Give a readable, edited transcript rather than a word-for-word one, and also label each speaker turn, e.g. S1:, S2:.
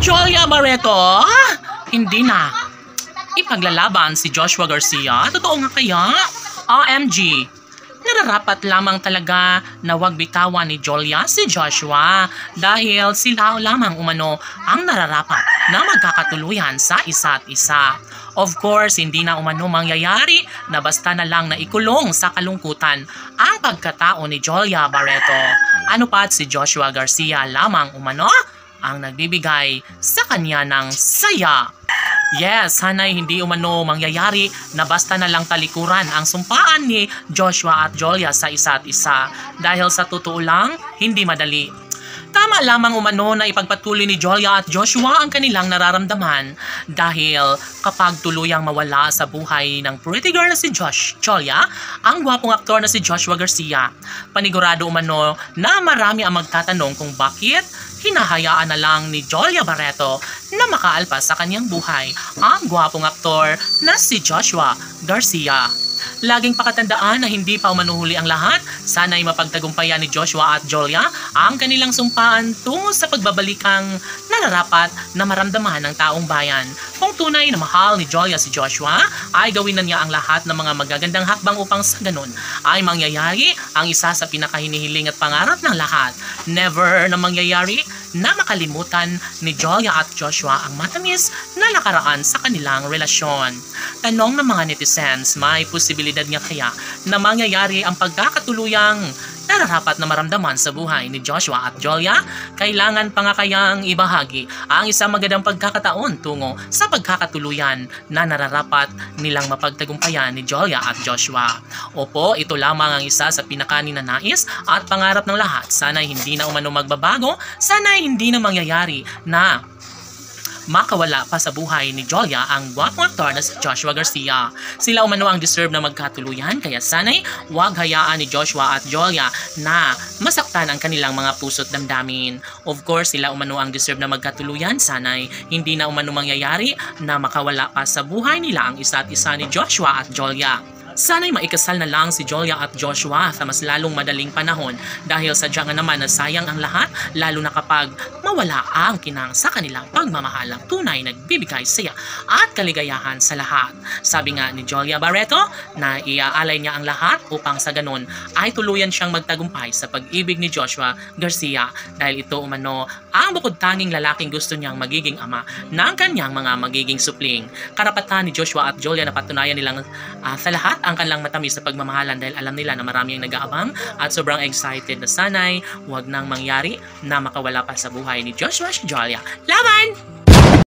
S1: Jolia Barreto, hindi na. Ipaglalaban si Joshua Garcia? Totoo nga kaya? OMG. Nararapat lamang talaga na wag bitawan ni Jolia si Joshua dahil sila lamang umano ang nararapat na magkakatuluyan sa isa't isa. Of course, hindi na umano mangyayari na basta na lang na ikulong sa kalungkutan ang pagkatao ni Jolia Barreto. Ano pa't si Joshua Garcia lamang umano ang nagbibigay sa kanya ng saya. Yes, sana'y hindi umano mangyayari na basta na lang talikuran ang sumpaan ni Joshua at Jolia sa isa't isa. Dahil sa totoo lang, hindi madali. Tama lamang umano na ipagpatuloy ni Jolia at Joshua ang kanilang nararamdaman dahil kapag tuluyang mawala sa buhay ng pretty girl na si Jolia, ang gwapong aktor na si Joshua Garcia, panigurado umano na marami ang magtatanong kung bakit hinahayaan na lang ni Jolia Barreto na makaalpas sa kanyang buhay ang gwapong aktor na si Joshua Garcia. Laging pakatandaan na hindi pa umanuhuli ang lahat. Sana'y mapagtagumpayan ni Joshua at Jolia ang kanilang sumpaan tungo sa pagbabalikang nararapat na maramdaman ng taong bayan. Kung tunay na mahal ni Jolia si Joshua, ay gawin na niya ang lahat ng mga magagandang hakbang upang sa ganun ay mangyayari ang isa sa pinakahinihiling at pangarap ng lahat. Never na mangyayari na makalimutan ni Jolia at Joshua ang matamis na nakaraan sa kanilang relasyon. Tanong ng mga netizens, may posibilidad nga kaya na mangyayari ang pagkakatuluyang nararapat na maramdaman sa buhay ni Joshua at Jolia? Kailangan pa nga kayang ibahagi ang isang magandang pagkakataon tungo sa pagkakatuluyan na nararapat nilang mapagtagumpayan ni Jolia at Joshua. Opo, ito lamang ang isa sa pinakaninanais at pangarap ng lahat. Sana'y hindi na umano magbabago, sana'y hindi na mangyayari na makawala pa sa buhay ni Jolia ang gwapong aktor na si Joshua Garcia. Sila umano ang deserve na magkatuluyan, kaya sana'y huwag hayaan ni Joshua at Jolia na masaktan ang kanilang mga puso't damdamin. Of course, sila umano ang deserve na magkatuluyan, sana'y hindi na umano mangyayari na makawala pa sa buhay nila ang isa't isa ni Joshua at Jolia. Sana'y maikasal na lang si Jolia at Joshua sa mas lalong madaling panahon dahil sadya nga naman na sayang ang lahat lalo na kapag mawala ang kinang sa kanilang pagmamahalang tunay nagbibigay saya at kaligayahan sa lahat. Sabi nga ni Jolia Barreto na iaalay niya ang lahat upang sa ganun ay tuluyan siyang magtagumpay sa pag-ibig ni Joshua Garcia dahil ito umano ang bukod tanging lalaking gusto niyang magiging ama ng kanyang mga magiging supling. Karapatan ni Joshua at Jolia na patunayan nilang sa lahat ang kanilang matamis sa pagmamahalan dahil alam nila na marami ang nag-aabang at sobrang excited na sana'y huwag nang mangyari na makawala pa sa buhay ni Joshua at Jolia. Laban!